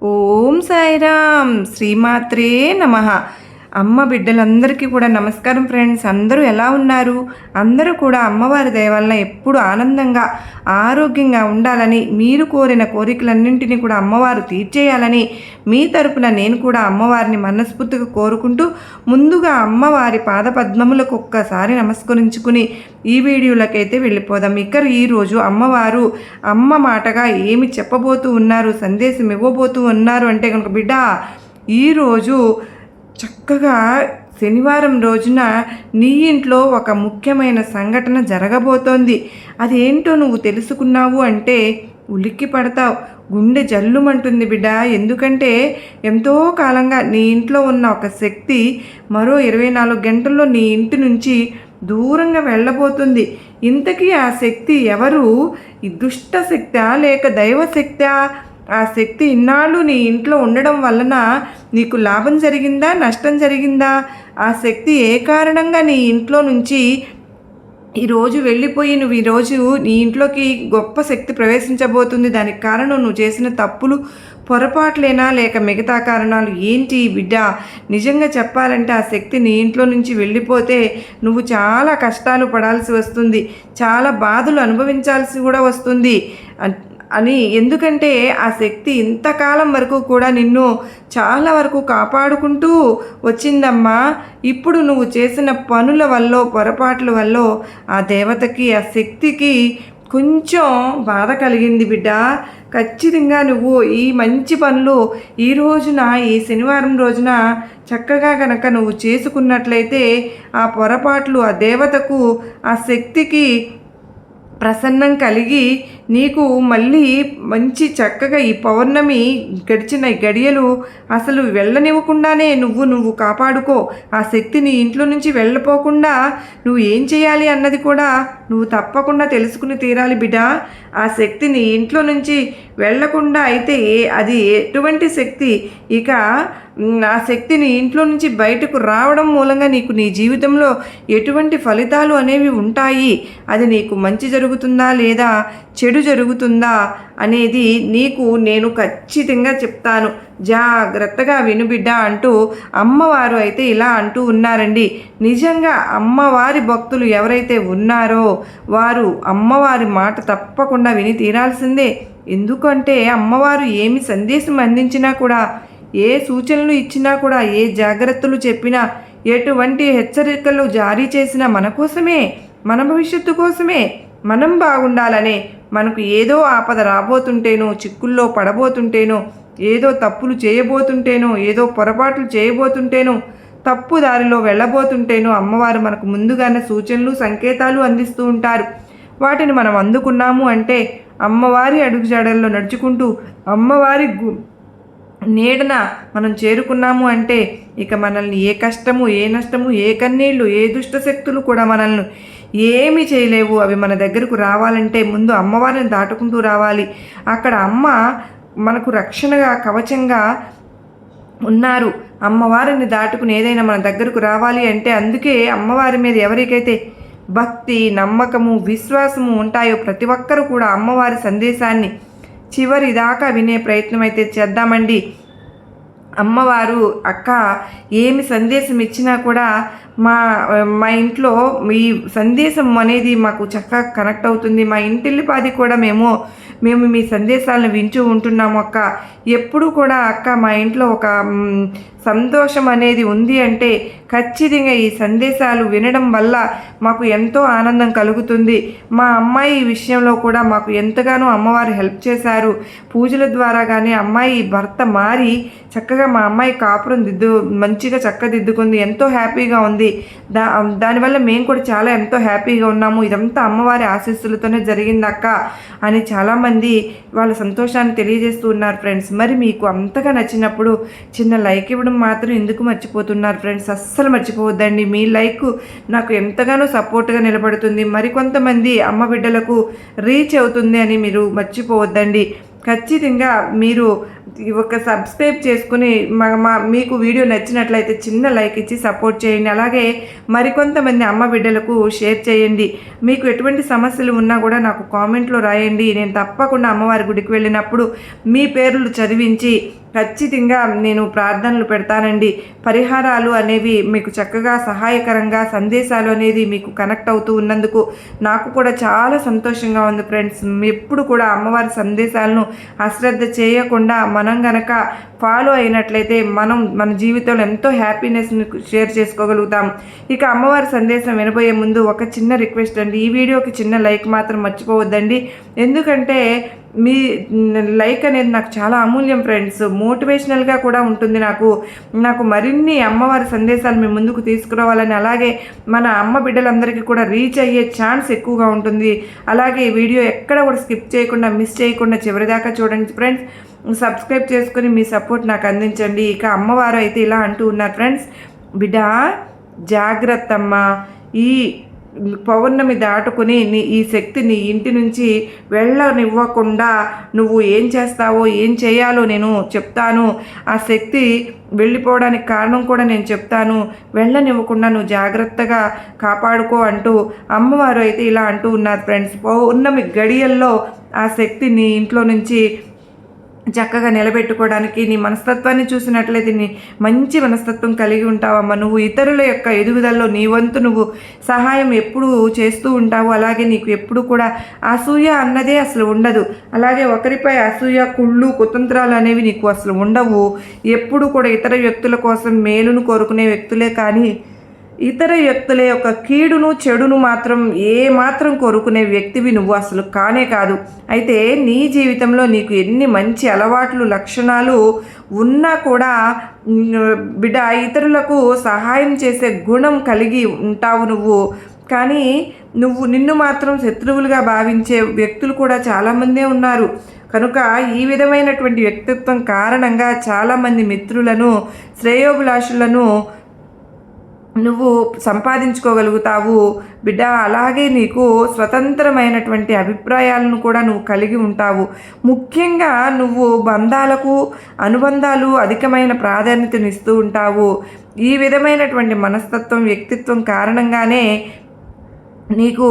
ఓం సాయిరామ్ శ్రీమాత్రే నమః. అమ్మ బిడ్డలందరికీ కూడా నమస్కారం ఫ్రెండ్స్. అందరూ ఎలా ఉన్నారు? అందరూ కూడా అమ్మవారి దయ వలన ఎప్పుడు ఆనందంగా ఆరోగ్యంగా ఉండాలని, మీరు కోరిన కోరికలన్నింటినీ కూడా అమ్మవారు తీర్చేయాలని మీ తరపున నేను కూడా అమ్మవారిని మనస్ఫూర్తిగా కోరుకుంటూ ముందుగా అమ్మవారి పాదపద్మములకు ఒక్కసారి నమస్కరించుకుని ఈ వీడియోలకైతే వెళ్ళిపోదాం. ఈరోజు అమ్మవారు అమ్మ మాటగా ఏమి చెప్పబోతూ ఉన్నారు, సందేశం ఇవ్వబోతూ ఉన్నారు అంటే కనుక, బిడ్డ ఈరోజు చక్కగా శనివారం రోజున నీ ఇంట్లో ఒక ముఖ్యమైన సంఘటన జరగబోతోంది. అదేంటో నువ్వు తెలుసుకున్నావు అంటే ఉలిక్కి పడతావు, గుండె జల్లుమంటుంది బిడ్డ. ఎందుకంటే ఎంతో కాలంగా నీ ఇంట్లో ఉన్న ఒక శక్తి మరో 24 గంటల్లో నీ ఇంటి నుంచి దూరంగా వెళ్ళబోతుంది. ఇంతకీ ఆ శక్తి ఎవరు? ఈ దుష్ట శక్తా లేక దైవశక్తా? ఆ శక్తి ఇన్నాళ్ళు నీ ఇంట్లో ఉండడం వలన నీకు లాభం జరిగిందా, నష్టం జరిగిందా? ఆ శక్తి ఏ కారణంగా నీ ఇంట్లో నుంచి ఈరోజు వెళ్ళిపోయి నువ్వు ఈరోజు నీ ఇంట్లోకి గొప్ప శక్తి ప్రవేశించబోతుంది. దానికి కారణం నువ్వు చేసిన తప్పులు, పొరపాట్లేనా లేక మిగతా కారణాలు ఏంటి బిడ్డ? నిజంగా చెప్పాలంటే ఆ శక్తి నీ ఇంట్లో నుంచి వెళ్ళిపోతే నువ్వు చాలా కష్టాలు పడాల్సి వస్తుంది, చాలా బాధలు అనుభవించాల్సి కూడా వస్తుంది అని. ఎందుకంటే ఆ శక్తి ఇంతకాలం వరకు కూడా నిన్ను చాలా వరకు కాపాడుకుంటూ వచ్చిందమ్మా. ఇప్పుడు నువ్వు చేసిన పనుల వల్ల, పొరపాట్ల వల్ల ఆ దేవతకి, ఆ శక్తికి కొంచెం బాధ కలిగింది బిడ్డ. ఖచ్చితంగా నువ్వు ఈ మంచి పనులు ఈ రోజున, ఈ శనివారం రోజున చక్కగా కనుక నువ్వు చేసుకున్నట్లయితే ఆ పొరపాట్లు ఆ దేవతకు, ఆ శక్తికి ప్రసన్నం కలిగి నీకు మళ్ళీ మంచి చక్కగా ఈ పౌర్ణమి గడిచిన గడియలు అసలు వెళ్ళనివ్వకుండానే నువ్వు కాపాడుకో. ఆ శక్తిని ఇంట్లో నుంచి వెళ్ళపోకుండా నువ్వు ఏం చేయాలి అన్నది కూడా నువ్వు తప్పకుండా తెలుసుకుని తీరాలి బిడ్డ. ఆ శక్తిని ఇంట్లో నుంచి వెళ్లకుండా అయితే అది ఎటువంటి శక్తి? ఇక ఆ శక్తిని ఇంట్లో నుంచి బయటకు రావడం మూలంగా నీకు నీ జీవితంలో ఎటువంటి ఫలితాలు అనేవి ఉంటాయి? అది నీకు మంచి జరుగుతుందా లేదా చెడు జరుగుతుందా అనేది నీకు నేను ఖచ్చితంగా చెప్తాను. జాగ్రత్తగా వినుబిడ్డ అంటూ అమ్మవారు అయితే ఇలా అంటూ ఉన్నారండి. నిజంగా అమ్మవారి భక్తులు ఎవరైతే ఉన్నారో వారు అమ్మవారి మాట తప్పకుండా విని తీరాల్సిందే. ఎందుకంటే అమ్మవారు ఏమి సందేశం అందించినా కూడా, ఏ సూచనలు ఇచ్చినా కూడా, ఏ జాగ్రత్తలు చెప్పినా, ఎటువంటి హెచ్చరికలు జారీ చేసినా మన కోసమే, మన భవిష్యత్తు కోసమే, మనం బాగుండాలనే. మనకు ఏదో ఆపద రాబోతుంటేనో, చిక్కుల్లో పడబోతుంటేనో, ఏదో తప్పులు చేయబోతుంటేనో, ఏదో పొరపాట్లు చేయబోతుంటేనో, తప్పు దారిలో వెళ్ళబోతుంటేనో అమ్మవారు మనకు ముందుగానే సూచనలు, సంకేతాలు అందిస్తూ ఉంటారు. వాటిని మనం అందుకున్నాము అంటే, అమ్మవారి అడుగుజాడల్లో నడుచుకుంటూ అమ్మవారి నీడన మనం చేరుకున్నాము అంటే ఇక మనల్ని ఏ కష్టము, ఏ నష్టము, ఏ కన్నీళ్ళు, ఏ దుష్టశక్తులు కూడా మనల్ని ఏమీ చేయలేవు. అవి మన దగ్గరకు రావాలంటే ముందు అమ్మవారిని దాటుకుంటూ రావాలి. అక్కడ అమ్మ మనకు రక్షణగా, కవచంగా ఉన్నారు. అమ్మవారిని దాటుకుని ఏదైనా మన దగ్గరకు రావాలి అంటే, అందుకే అమ్మవారి మీద ఎవరికైతే భక్తి, నమ్మకము, విశ్వాసము ఉంటాయో ప్రతి ఒక్కరూ కూడా అమ్మవారి సందేశాన్ని చివరి దాకా వినే ప్రయత్నం అయితే చేద్దామండి. అమ్మవారు అక్క ఏమి సందేశం ఇచ్చినా కూడా మా ఇంట్లో ఈ సందేశం అనేది మాకు చక్కగా కనెక్ట్ అవుతుంది. మా ఇంటిల్లిపాది కూడా మేము మీ సందేశాలను వింటూ ఉంటున్నాము అక్క. ఎప్పుడు కూడా అక్క మా ఇంట్లో ఒక సంతోషం అనేది ఉంది అంటే ఖచ్చితంగా ఈ సందేశాలు వినడం వల్ల మాకు ఎంతో ఆనందం కలుగుతుంది. మా అమ్మాయి విషయంలో కూడా మాకు ఎంతగానో అమ్మవారు హెల్ప్ చేశారు. పూజల ద్వారా కానీ అమ్మాయి భర్త మారి చక్కగా మా అమ్మాయి కాపురం మంచిగా చక్కదిద్దుకుంది, ఎంతో హ్యాపీగా ఉంది. దానివల్ల మేము కూడా చాలా ఎంతో హ్యాపీగా ఉన్నాము. ఇదంతా అమ్మవారి ఆశీస్సులతోనే జరిగింది అక్క అని చాలామంది వాళ్ళ సంతోషాన్ని తెలియజేస్తూ ఉన్నారు ఫ్రెండ్స్. మరి మీకు అంతగా నచ్చినప్పుడు చిన్న లైక్ ఇవ్వడం మాత్రం ఎందుకు మర్చిపోతున్నారు ఫ్రెండ్స్? అస్సలు మర్చిపోవద్దండి. మీ లైక్ నాకు ఎంతగానో సపోర్ట్గా నిలబడుతుంది. మరికొంతమంది అమ్మ బిడ్డలకు రీచ్ అవుతుంది అని మీరు మర్చిపోవద్దండి. ఖచ్చితంగా మీరు ఒక సబ్స్క్రైబ్ చేసుకుని మీకు వీడియో నచ్చినట్లయితే చిన్న లైక్ ఇచ్చి సపోర్ట్ చేయండి. అలాగే మరికొంతమంది అమ్మ బిడ్డలకు షేర్ చేయండి. మీకు ఎటువంటి సమస్యలు ఉన్నా కూడా నాకు కామెంట్లో రాయండి. నేను తప్పకుండా అమ్మవారి గుడికి వెళ్ళినప్పుడు మీ పేర్లు చదివించి ఖచ్చితంగా నేను ప్రార్థనలు పెడతానండి. పరిహారాలు అనేవి మీకు చక్కగా సహాయకరంగా సందేశాలు అనేది మీకు కనెక్ట్ అవుతూ ఉన్నందుకు నాకు కూడా చాలా సంతోషంగా ఉంది ఫ్రెండ్స్. ఎప్పుడు కూడా అమ్మవారి సందేశాలను అశ్రద్ధ చేయకుండా మనం గనక ఫాలో అయినట్లయితే మన జీవితంలో ఎంతో హ్యాపీనెస్ని షేర్ చేసుకోగలుగుతాం. ఇక అమ్మవారి సందేశం వినబోయే ముందు ఒక చిన్న రిక్వెస్ట్ అండి, ఈ వీడియోకి చిన్న లైక్ మాత్రం మర్చిపోవద్దండి. ఎందుకంటే మీ లైక్ అనేది నాకు చాలా అమూల్యం ఫ్రెండ్స్. మోటివేషనల్గా కూడా ఉంటుంది. నాకు మరిన్ని అమ్మవారి సందేశాలు మీ ముందుకు తీసుకురావాలని, అలాగే మన అమ్మ బిడ్డలందరికీ కూడా రీచ్ అయ్యే ఛాన్స్ ఎక్కువగా ఉంటుంది. అలాగే ఈ వీడియో ఎక్కడ కూడా స్కిప్ చేయకుండా మిస్ చేయకుండా చివరిదాకా చూడండి ఫ్రెండ్స్. సబ్స్క్రైబ్ చేసుకుని మీ సపోర్ట్ నాకు అందించండి. ఇక అమ్మవారు అయితే ఇలా అంటూ ఉన్నారు ఫ్రెండ్స్, బిడ్డ జాగ్రత్త అమ్మ, ఈ పౌర్ణమి దాటుకుని ఈ శక్తి నీ ఇంటి నుంచి వెళ్ళనివ్వకుండా నువ్వు ఏం చేస్తావో ఏం చేయాలో నేను చెప్తాను. ఆ శక్తి వెళ్ళిపోవడానికి కారణం కూడా నేను చెప్తాను. వెళ్ళనివ్వకుండా నువ్వు జాగ్రత్తగా కాపాడుకో అంటూ అమ్మవారు అయితే ఇలా అంటూ ఉన్నారు ఫ్రెండ్స్. పౌర్ణమి గడియల్లో ఆ శక్తి నీ ఇంట్లో నుంచి చక్కగా నిలబెట్టుకోవడానికి, నీ మనస్తత్వాన్ని చూసినట్లయితే నీ మంచి మనస్తత్వం కలిగి ఉంటావమ్మా. నువ్వు ఇతరుల యొక్క ఎదుగుదలలో నీ వంతు నువ్వు సహాయం ఎప్పుడు చేస్తూ ఉంటావు. అలాగే నీకు ఎప్పుడు కూడా అసూయ అన్నదే అసలు ఉండదు. అలాగే ఒకరిపై అసూయ, కుళ్ళు, కుతంత్రాలు అనేవి నీకు అసలు ఉండవు. ఎప్పుడు కూడా ఇతర వ్యక్తుల కోసం మేలును కోరుకునే వ్యక్తులే కానీ ఇతర వ్యక్తుల యొక్క కీడును చెడును మాత్రం మాత్రం కోరుకునే వ్యక్తివి నువ్వు అసలు కానే కాదు. అయితే నీ జీవితంలో నీకు ఎన్ని మంచి అలవాట్లు లక్షణాలు ఉన్నా కూడా బిడ్డ ఇతరులకు సహాయం చేసే గుణం కలిగి ఉంటావు నువ్వు. కానీ నిన్ను మాత్రం శత్రువులుగా భావించే వ్యక్తులు కూడా చాలామందే ఉన్నారు. కనుక ఈ విధమైనటువంటి వ్యక్తిత్వం కారణంగా చాలామంది మిత్రులను, శ్రేయోభిలాషులను నువ్వు సంపాదించుకోగలుగుతావు బిడ్డ. అలాగే నీకు స్వతంత్రమైనటువంటి అభిప్రాయాలను కూడా నువ్వు కలిగి ఉంటావు. ముఖ్యంగా నువ్వు అనుబంధాలు అధికమైన ప్రాధాన్యతనిస్తూ ఉంటావు. ఈ విధమైనటువంటి మనస్తత్వం, వ్యక్తిత్వం కారణంగానే నీకు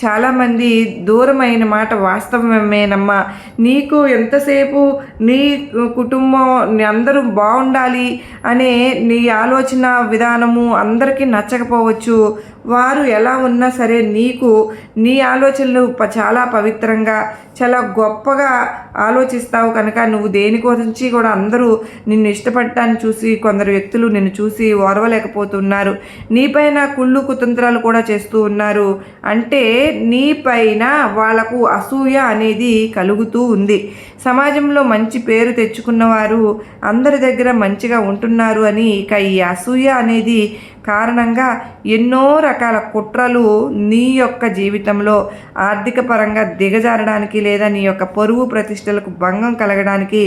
చాలామంది దూరమైన మాట వాస్తవమేనమ్మా. నీకు ఎంతసేపు నీ కుటుంబం అందరూ బాగుండాలి అనే నీ ఆలోచన విధానము అందరికీ నచ్చకపోవచ్చు. వారు ఎలా ఉన్నా సరే నీ ఆలోచనలు చాలా పవిత్రంగా, చాలా గొప్పగా ఆలోచిస్తావు. కనుక నువ్వు దేని గురించి కూడా అందరూ నిన్ను ఇష్టపడటాన్ని చూసి కొందరు వ్యక్తులు నిన్ను చూసి ఓర్వలేకపోతున్నారు. నీపైన కుళ్ళు కుతంత్రాలు కూడా చేస్తూ ఉన్నారు. అంటే నీపైన వాళ్లకు అసూయ అనేది కలుగుతూ ఉంది. సమాజంలో మంచి పేరు తెచ్చుకున్నవారు అందరి దగ్గర మంచిగా ఉంటున్నారు అని ఇక ఈ అసూయ అనేది కారణంగా ఎన్నో రకాల కుట్రలు నీ యొక్క జీవితంలో ఆర్థిక పరంగా దిగజారడానికి, లేదా నీ యొక్క పరువు ప్రతిష్టలకు భంగం కలగడానికి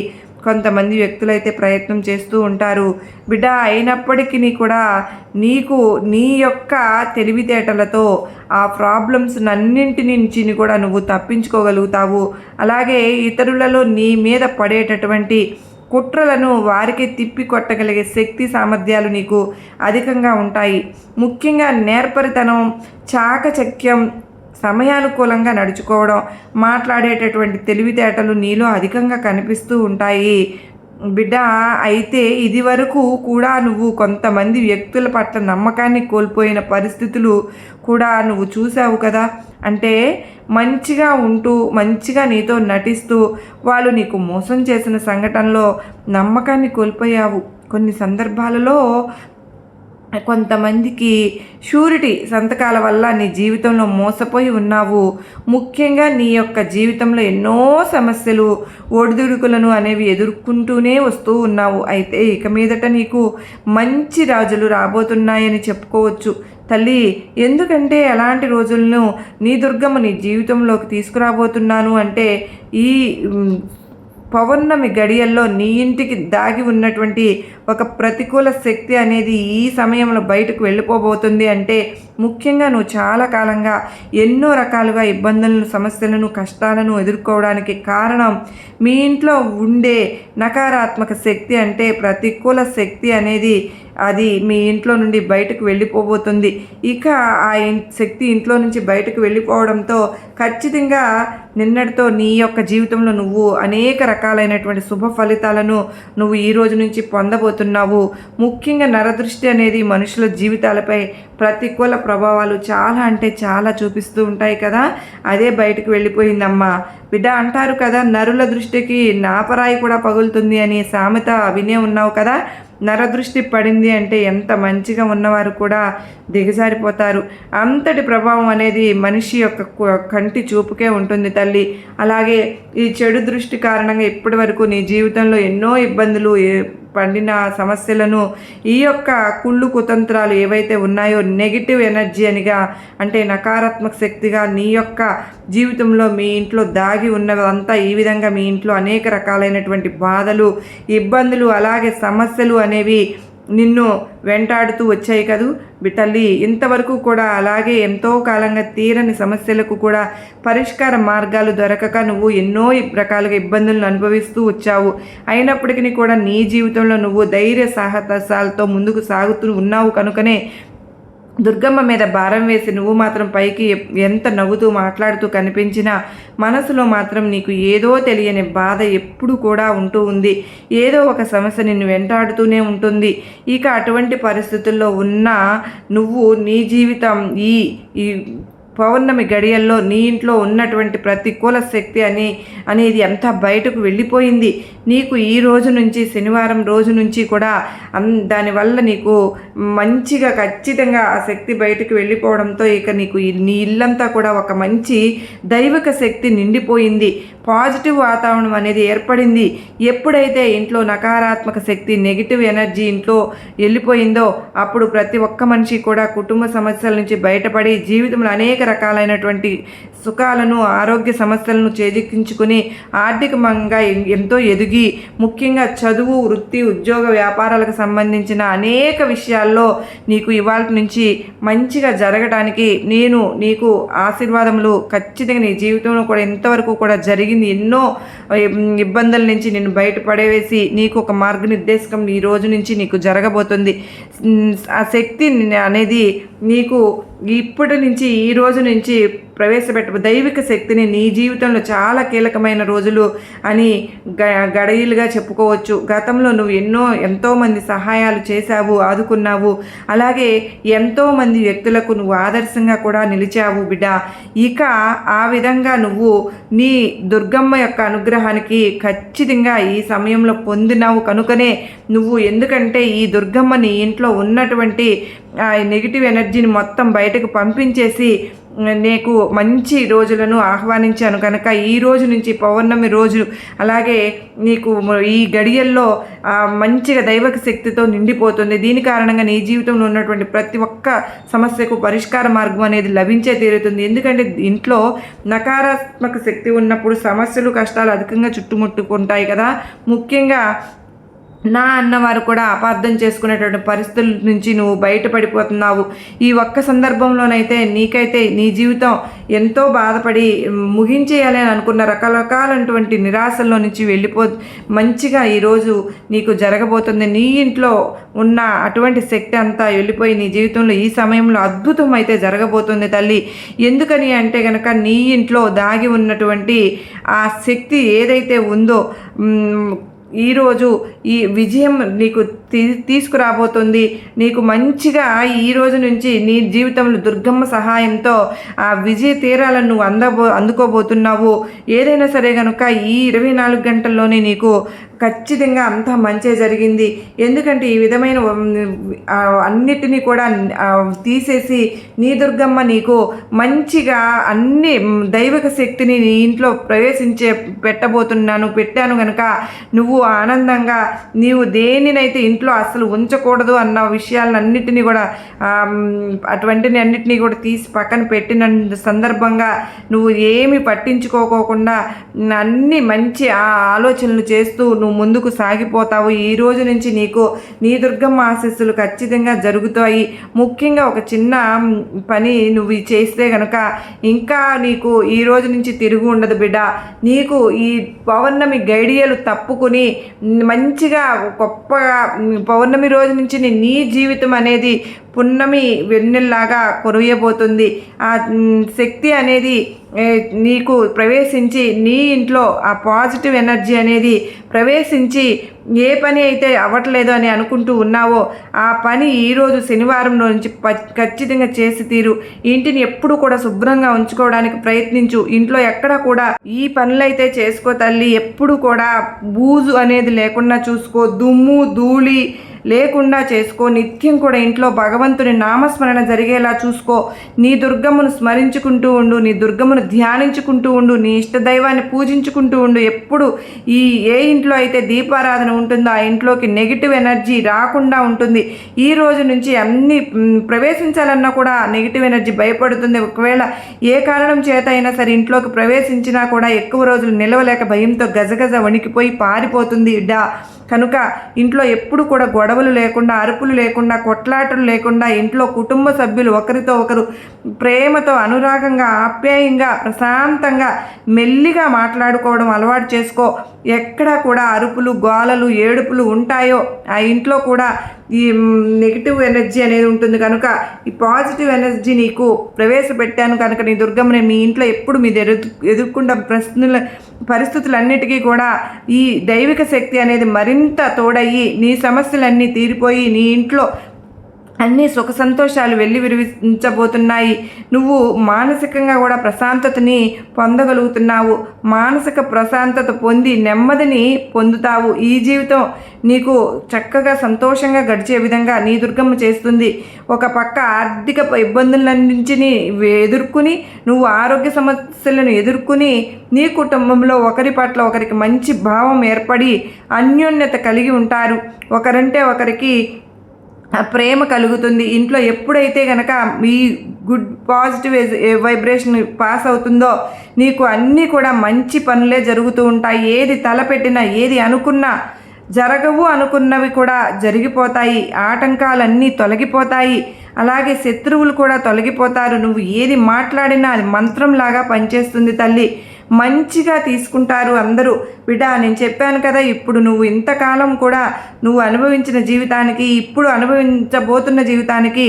కొంతమంది వ్యక్తులైతే ప్రయత్నం చేస్తూ ఉంటారు బిడ్డ. అయినప్పటికీ కూడా నీ యొక్క తెలివితేటలతో ఆ ప్రాబ్లమ్స్ అన్నింటి నుంచి కూడా నువ్వు తప్పించుకోగలుగుతావు. అలాగే ఇతరులలో నీ మీద పడేటటువంటి కుట్రలను వారికి తిప్పి కొట్టగలిగే శక్తి సామర్థ్యాలు నీకు అధికంగా ఉంటాయి. ముఖ్యంగా నేర్పరితనం, చాకచక్యం, సమయానుకూలంగా నడుచుకోవడం, మాట్లాడేటటువంటి తెలివితేటలు నీలో అధికంగా కనిపిస్తూ ఉంటాయి బిడ్డ. అయితే ఇది వరకు కూడా నువ్వు కొంతమంది వ్యక్తుల పట్ల నమ్మకాన్ని కోల్పోయిన పరిస్థితులు కూడా నువ్వు చూసావు కదా. అంటే మంచిగా ఉంటూ మంచిగా నీతో నటిస్తూ వాళ్ళు నీకు మోసం చేసిన సంఘటనలో నమ్మకాన్ని కోల్పోయావు. కొన్ని సందర్భాలలో కొంతమందికి షూరిటీ సంతకాల వల్ల నీ జీవితంలో మోసపోయి ఉన్నావు. ముఖ్యంగా నీ యొక్క జీవితంలో ఎన్నో సమస్యలు, ఒడిదుడుకులను అనేవి ఎదుర్కొంటూనే వస్తూ ఉన్నావు. అయితే ఇక మీదట నీకు మంచి రోజులు రాబోతున్నాయని చెప్పుకోవచ్చు తల్లి. ఎందుకంటే ఎలాంటి రోజులను నీ దుర్గమ్మ నీ జీవితంలోకి తీసుకురాబోతున్నాను అంటే, ఈ పౌర్ణమి గడియల్లో నీ ఇంటికి దాగి ఉన్నటువంటి ఒక ప్రతికూల శక్తి అనేది ఈ సమయంలో బయటకు వెళ్ళిపోబోతుంది. అంటే ముఖ్యంగా నువ్వు చాలా కాలంగా ఎన్నో రకాలుగా ఇబ్బందులను, సమస్యలను, కష్టాలను ఎదుర్కోవడానికి కారణం మీ ఇంట్లో ఉండే నకారాత్మక శక్తి, అంటే ప్రతికూల శక్తి అనేది అది మీ ఇంట్లో నుండి బయటకు వెళ్ళిపోబోతుంది. ఇక ఆ శక్తి ఇంట్లో నుంచి బయటకు వెళ్ళిపోవడంతో ఖచ్చితంగా నిన్నటితో నీ యొక్క జీవితంలో నువ్వు అనేక రకాలైనటువంటి శుభ ఫలితాలను నువ్వు ఈ రోజు నుంచి పొందబోతున్నావు. ముఖ్యంగా నరదృష్టి అనేది మనుషుల జీవితాలపై ప్రతికూల ప్రభావాలు చాలా అంటే చాలా చూపిస్తూ ఉంటాయి కదా, అదే బయటకు వెళ్ళిపోయిందమ్మా. బిడ్డ, అంటారు కదా, నరుల దృష్టికి నాపరాయి కూడా పగులుతుంది అని సామెత వినే ఉన్నావు కదా. నరదృష్టి పడింది అంటే ఎంత మంచిగా ఉన్నవారు కూడా దిగజారిపోతారు. అంతటి ప్రభావం అనేది మనిషి యొక్క కంటి చూపుకే ఉంటుంది తల్లి. అలాగే ఈ చెడు దృష్టి కారణంగా ఇప్పటి వరకు నీ జీవితంలో ఎన్నో ఇబ్బందులు పండిన సమస్యలను, ఈ యొక్క కుళ్ళు కుతంత్రాలు ఏవైతే ఉన్నాయో నెగిటివ్ ఎనర్జీ అనిగా, అంటే నకారాత్మక శక్తిగా నీ యొక్క జీవితంలో మీ ఇంట్లో దాగి ఉన్నదంతా ఈ విధంగా మీ ఇంట్లో అనేక రకాలైనటువంటి బాధలు, ఇబ్బందులు, అలాగే సమస్యలు అనేవి నిన్ను వెంటాడుతూ వచ్చాయి కదూ తల్లి. ఇంతవరకు కూడా అలాగే ఎంతో కాలంగా తీరని సమస్యలకు కూడా పరిష్కార మార్గాలు దొరకక నువ్వు ఎన్నో రకాలుగా ఇబ్బందులను అనుభవిస్తూ వచ్చావు. అయినప్పటికీ కూడా నీ జీవితంలో నువ్వు ధైర్య సాహసాలతో ముందుకు సాగుతూ ఉన్నావు కనుకనే దుర్గమ్మ మీద భారం వేసి నువ్వు మాత్రం పైకి ఎంత నవ్వుతూ మాట్లాడుతూ కనిపించినా మనసులో మాత్రం నీకు ఏదో తెలియని బాధ ఎప్పుడు కూడా ఉంటూ ఉంది. ఏదో ఒక సమస్య నిన్ను వెంటాడుతూనే ఉంటుంది. ఇక అటువంటి పరిస్థితుల్లో ఉన్న నువ్వు నీ జీవితం ఈ పౌర్ణమి గడియల్లో నీ ఇంట్లో ఉన్నటువంటి ప్రతికూల శక్తి అనేది అంతా బయటకు వెళ్ళిపోయింది. నీకు ఈ రోజు నుంచి, శనివారం రోజు నుంచి కూడా దానివల్ల నీకు మంచిగా ఖచ్చితంగా ఆ శక్తి బయటకు వెళ్ళిపోవడంతో ఇక నీకు నీ ఇల్లంతా కూడా ఒక మంచి దైవిక శక్తి నిండిపోయింది. పాజిటివ్ వాతావరణం అనేది ఏర్పడింది. ఎప్పుడైతే ఇంట్లో నకారాత్మక శక్తి, నెగిటివ్ ఎనర్జీ ఇంట్లో వెళ్ళిపోయిందో అప్పుడు ప్రతి ఒక్క మనిషి కూడా కుటుంబ సమస్యల నుంచి బయటపడి జీవితంలో అనేక రకాలైనటువంటి సుఖాలను, ఆరోగ్య సమస్యలను చేజిక్కించుకుని ఆర్థికంగా ఎంతో ఎదిగి, ముఖ్యంగా చదువు, వృత్తి, ఉద్యోగ, వ్యాపారాలకు సంబంధించిన అనేక విషయాల్లో నీకు ఇవాళ నుంచి మంచిగా జరగడానికి నేను నీకు ఆశీర్వాదములు ఖచ్చితంగా నీ జీవితంలో కూడా ఇంతవరకు కూడా జరిగింది. ఎన్నో ఇబ్బందుల నుంచి నిన్ను బయటపడేసి నీకు ఒక మార్గనిర్దేశకం ఈ రోజు నుంచి నీకు జరగబోతుంది. ఆ శక్తి అనేది నీకు ఇప్పటి నుంచి, ఈ రోజు నుంచి ప్రవేశపెట్ట దైవిక శక్తిని నీ జీవితంలో చాలా కీలకమైన రోజులు అని గడియలుగా చెప్పుకోవచ్చు. గతంలో నువ్వు ఎంతోమంది సహాయాలు చేశావు, ఆదుకున్నావు. అలాగే ఎంతోమంది వ్యక్తులకు నువ్వు ఆదర్శంగా కూడా నిలిచావు బిడ్డ. ఇక ఆ విధంగా నువ్వు నీ దుర్గమ్మ యొక్క అనుగ్రహానికి ఖచ్చితంగా ఈ సమయంలో పొందినావు కనుకనే నువ్వు, ఎందుకంటే ఈ దుర్గమ్మ నీ ఇంట్లో ఉన్నటువంటి ఆ నెగిటివ్ ఎనర్జీని మొత్తం బయటకు పంపించేసి నీకు మంచి రోజులను ఆహ్వానించాను కనుక ఈ రోజు నుంచి పౌర్ణమి రోజు, అలాగే నీకు ఈ గడియల్లో మంచిగా దైవక శక్తితో నిండిపోతుంది. దీని కారణంగా నీ జీవితంలో ఉన్నటువంటి ప్రతి ఒక్క సమస్యకు పరిష్కార మార్గం అనేది లభించే తీరుతుంది. ఎందుకంటే ఇంట్లో నకారాత్మక శక్తి ఉన్నప్పుడు సమస్యలు, కష్టాలు అధికంగా చుట్టుముట్టుకుంటాయి కదా. ముఖ్యంగా నా అన్నవారు కూడా అపార్థం చేసుకునేటువంటి పరిస్థితుల నుంచి నువ్వు బయటపడిపోతున్నావు. ఈ ఒక్క సందర్భంలోనైతే నీకైతే నీ జీవితం ఎంతో బాధపడి ముగించేయాలి అని అనుకున్న రకరకాలైనటువంటి నిరాశల్లో నుంచి మంచిగా ఈరోజు నీకు జరగబోతుంది. నీ ఇంట్లో ఉన్న అటువంటి శక్తి అంతా వెళ్ళిపోయి నీ జీవితంలో ఈ సమయంలో అద్భుతం అయితే జరగబోతుంది తల్లి. ఎందుకని అంటే కనుక నీ ఇంట్లో దాగి ఉన్నటువంటి ఆ శక్తి ఏదైతే ఉందో ఈరోజు ఈ విజయం నీకు తీసుకురాబోతుంది. నీకు మంచిగా ఈ రోజు నుంచి నీ జీవితంలో దుర్గమ్మ సహాయంతో ఆ విజయ తీరాలను నువ్వు అందుకోబోతున్నావు. ఏదైనా సరే కనుక ఈ 24 గంటల్లోనే నీకు ఖచ్చితంగా అంతా మంచే జరిగింది. ఎందుకంటే ఈ విధమైన అన్నిటినీ కూడా తీసేసి నీ దుర్గమ్మ నీకు మంచిగా అన్ని దైవిక శక్తిని నీ ఇంట్లో పెట్టాను కనుక నువ్వు ఆనందంగా నీవు దేనినైతే ఇంట్లో అసలు ఉంచకూడదు అన్న విషయాలన్నిటినీ కూడా అటువంటిని అన్నిటినీ కూడా తీసి పక్కన పెట్టిన సందర్భంగా నువ్వు ఏమి పట్టించుకోకుండా అన్ని మంచి ఆలోచనలు చేస్తూ నువ్వు నువ్వు ముందుకు సాగిపోతావు. ఈ రోజు నుంచి నీకు నీ దుర్గమ్మ ఆశీస్సులు ఖచ్చితంగా జరుగుతాయి. ముఖ్యంగా ఒక చిన్న పని నువ్వు చేస్తే గనక ఇంకా నీకు ఈ రోజు నుంచి తిరుగు ఉండదు బిడ్డ. నీకు ఈ పౌర్ణమి గడియలు తప్పుకుని మంచిగా గొప్పగా పౌర్ణమి రోజు నుంచి నీ జీవితం అనేది పున్నమి వెన్నెల్లాగా కురియబోతుంది. ఆ శక్తి అనేది నీకు ప్రవేశించి నీ ఇంట్లో ఆ పాజిటివ్ ఎనర్జీ అనేది ప్రవేశించి ఏ పని అయితే అవ్వట్లేదు అని అనుకుంటూ ఉన్నావో ఆ పని ఈరోజు శనివారం నుంచి ఖచ్చితంగా చేసి తీరు. ఇంటిని ఎప్పుడు కూడా శుభ్రంగా ఉంచుకోవడానికి ప్రయత్నించు. ఇంట్లో ఎక్కడ కూడా ఈ పనులైతే చేసుకో తల్లి. ఎప్పుడు కూడా బూజు అనేది లేకుండా చూసుకో, దుమ్ము ధూళి లేకుండా చేసుకో. నిత్యం కూడా ఇంట్లో భగవంతుని నామస్మరణ జరిగేలా చూసుకో. నీ దుర్గమ్మను స్మరించుకుంటూ ఉండు, నీ దుర్గమ్మను ధ్యానించుకుంటూ ఉండు, నీ ఇష్టదైవాన్ని పూజించుకుంటూ ఉండు. ఎప్పుడు ఏ ఇంట్లో అయితే దీపారాధన ఉంటుందో ఆ ఇంట్లోకి నెగిటివ్ ఎనర్జీ రాకుండా ఉంటుంది. ఈ రోజు నుంచి అన్ని ప్రవేశించాలన్నా కూడా నెగిటివ్ ఎనర్జీ భయపడుతుంది. ఒకవేళ ఏ కారణం చేత అయినా సరే ఇంట్లోకి ప్రవేశించినా కూడా ఎక్కువ రోజులు నిలవలేక భయంతో గజగజ వణికిపోయి పారిపోతుంది కనుక ఇంట్లో ఎప్పుడు కూడా గొడవలు లేకుండా, అరుపులు లేకుండా, కొట్లాటలు లేకుండా ఇంట్లో కుటుంబ సభ్యులు ఒకరితో ఒకరు ప్రేమతో అనురాగంగా ఆప్యాయంగా ప్రశాంతంగా మెల్లిగా మాట్లాడుకోవడం అలవాటు చేసుకో. ఎక్కడా కూడా అరుపులు గోలలు ఏడుపులు ఉంటాయో ఆ ఇంట్లో కూడా ఈ నెగిటివ్ ఎనర్జీ అనేది ఉంటుంది. కనుక ఈ పాజిటివ్ ఎనర్జీ నీకు ప్రవేశపెట్టాను కనుక నీ దుర్గమ్మని మీ ఇంట్లో ఎప్పుడు మీరు ఎదుర్కొన్న పరిస్థితులన్నిటికీ కూడా ఈ దైవిక శక్తి అనేది మరింత తోడయ్యి నీ సమస్యలన్నీ తీరిపోయి నీ ఇంట్లో అన్ని సుఖ సంతోషాలు విరివించబోతున్నాయి. నువ్వు మానసికంగా కూడా ప్రశాంతతని పొందగలుగుతున్నావు. మానసిక ప్రశాంతత పొంది నెమ్మదిని పొందుతావు. ఈ జీవితం నీకు చక్కగా సంతోషంగా గడిచే విధంగా నీ దుర్గమ్మ చేస్తుంది. ఒక పక్క ఆర్థిక ఇబ్బందులన్నింటినీ ఎదుర్కొని నువ్వు ఆరోగ్య సమస్యలను ఎదుర్కొని నీ కుటుంబంలో ఒకరి పట్ల ఒకరికి మంచి భావం ఏర్పడి అన్యోన్యత కలిగి ఉంటారు. ఒకరంటే ఒకరికి ప్రేమ కలుగుతుంది. ఇంట్లో ఎప్పుడైతే కనుక ఈ గుడ్ పాజిటివ్ వైబ్రేషన్ పాస్ అవుతుందో నీకు అన్నీ కూడా మంచి పనులే జరుగుతూ ఉంటాయి. ఏది తలపెట్టినా ఏది అనుకున్నా జరగవు అనుకున్నవి కూడా జరిగిపోతాయి. ఆటంకాలన్నీ తొలగిపోతాయి. అలాగే శత్రువులు కూడా తొలగిపోతారు. నువ్వు ఏది మాట్లాడినా అది మంత్రంలాగా పనిచేస్తుంది తల్లి. మంచిగా తీసుకుంటారు అందరూ. బిడ్డ నేను చెప్పాను కదా, ఇప్పుడు నువ్వు ఇంతకాలం కూడా నువ్వు అనుభవించిన జీవితానికి ఇప్పుడు అనుభవించబోతున్న జీవితానికి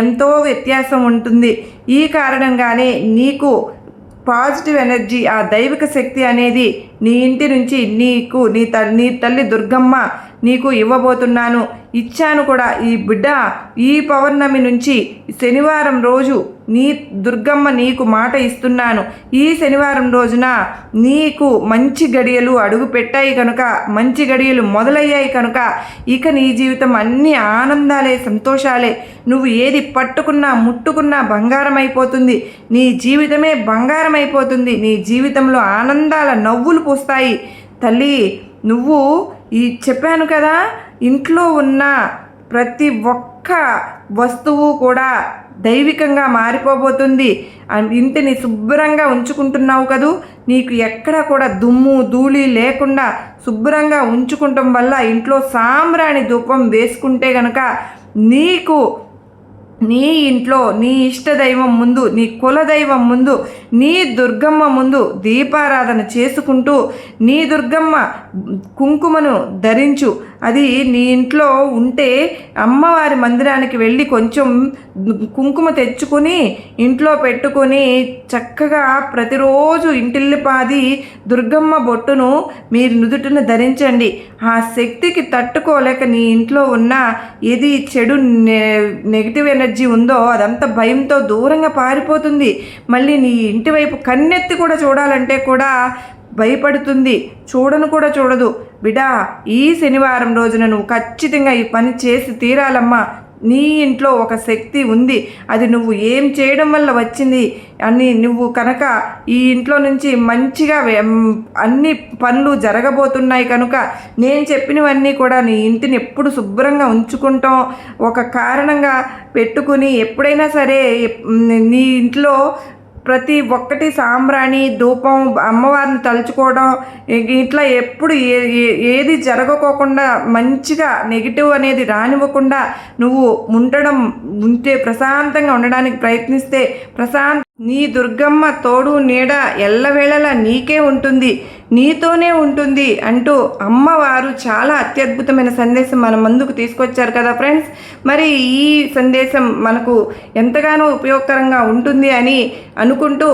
ఎంతో వ్యత్యాసం ఉంటుంది. ఈ కారణంగానే నీకు పాజిటివ్ ఎనర్జీ ఆ దైవిక శక్తి అనేది నీ ఇంటి నుంచి నీకు నీ తల్లి దుర్గమ్మ నీకు ఇవ్వబోతున్నాను. ఇచ్చాను కూడా. ఈ బిడ్డ ఈ పౌర్ణమి నుంచి శనివారం రోజు నీ దుర్గమ్మ నీకు మాట ఇస్తున్నాను. ఈ శనివారం రోజున నీకు మంచి గడియలు అడుగు పెట్టాయి కనుక, మంచి గడియలు మొదలయ్యాయి కనుక ఇక నీ జీవితం అన్ని ఆనందాలే సంతోషాలే. నువ్వు ఏది పట్టుకున్నా ముట్టుకున్నా బంగారం అయిపోతుంది. నీ జీవితమే బంగారం అయిపోతుంది. నీ జీవితంలో ఆనందాల నవ్వులు పూస్తాయి తల్లి. నువ్వు చెప్పాను కదా, ఇంట్లో ఉన్న ప్రతి ఒక్క వస్తువు కూడా దైవికంగా మారిపోబోతుంది. ఇంటిని శుభ్రంగా ఉంచుకుంటున్నావు కదూ, నీకు ఎక్కడ కూడా దుమ్ము ధూళి లేకుండా శుభ్రంగా ఉంచుకుంటాం వల్ల ఇంట్లో సాంబ్రాణి ధూపం వేసుకుంటే గనక నీకు నీ ఇంట్లో నీ ఇష్టదైవం ముందు, నీ కులదైవం ముందు, నీ దుర్గమ్మ ముందు దీపారాధన చేసుకుంటూ నీ దుర్గమ్మ కుంకుమను ధరించు. అది నీ ఇంట్లో ఉంటే అమ్మవారి మందిరానికి వెళ్ళి కొంచెం కుంకుమ తెచ్చుకొని ఇంట్లో పెట్టుకొని చక్కగా ప్రతిరోజు ఇంటిల్లిపాది దుర్గమ్మ బొట్టును మీరు నుదుటిన ధరించండి. ఆ శక్తికి తట్టుకోలేక నీ ఇంట్లో ఉన్న ఏది చెడు నెగిటివ్ ఎనర్జీ ఉందో అదంతా భయంతో దూరంగా పారిపోతుంది. మళ్ళీ నీ ఇంటి వైపు కన్నెత్తి కూడా చూడాలంటే కూడా భయపడుతుంది. చూడను కూడా చూడదు. బిడ్డా, ఈ శనివారం రోజున నువ్వు ఖచ్చితంగా ఈ పని చేసి తీరాలమ్మా. నీ ఇంట్లో ఒక శక్తి ఉంది. అది నువ్వు ఏం చేయడం వల్ల వచ్చింది అని నువ్వు కనుక ఈ ఇంట్లో నుంచి మంచిగా అన్ని పనులు జరగబోతున్నాయి కనుక నేను చెప్పినవన్నీ కూడా నీ ఇంటిని ఎప్పుడు శుభ్రంగా ఉంచుకుంటాం ఒక కారణంగా పెట్టుకుని ఎప్పుడైనా సరే నీ ఇంట్లో ప్రతి ఒక్కటి సాంబ్రాణి ధూపం అమ్మవారిని తలుచుకోవడం ఇట్లా ఎప్పుడు ఏది జరగకోకుండా మంచిగా నెగిటివ్ అనేది రానివ్వకుండా నువ్వు ఉంటే ప్రశాంతంగా ఉండడానికి ప్రయత్నిస్తే నీ దుర్గమ్మ తోడు నీడ ఎల్లవేళలా నీకే ఉంటుంది, నీతోనే ఉంటుంది అంటూ అమ్మవారు చాలా అత్యద్భుతమైన సందేశం మన ముందుకు తీసుకొచ్చారు కదా ఫ్రెండ్స్. మరి ఈ సందేశం మనకు ఎంతగానో ఉపయోగకరంగా ఉంటుంది అని అనుకుంటూ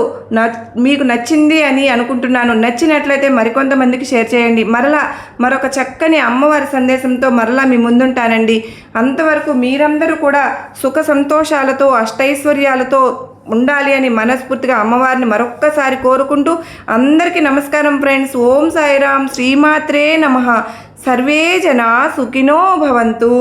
మీకు నచ్చింది అని అనుకుంటున్నాను. నచ్చినట్లయితే మరికొంతమందికి షేర్ చేయండి. మరొక చక్కని అమ్మవారి సందేశంతో మీ ముందుంటానండి. అంతవరకు మీరందరూ కూడా సుఖ సంతోషాలతో అష్టైశ్వర్యాలతో ఉండాలి అని మనస్ఫూర్తిగా అమ్మవారిని మరొక్కసారి కోరుకుంటూ అందరికీ నమస్కారం ఫ్రెండ్స్. ఓం సాయిరామ్. శ్రీమాత్రే నమః. సర్వే జనా సుఖినో భవంతు.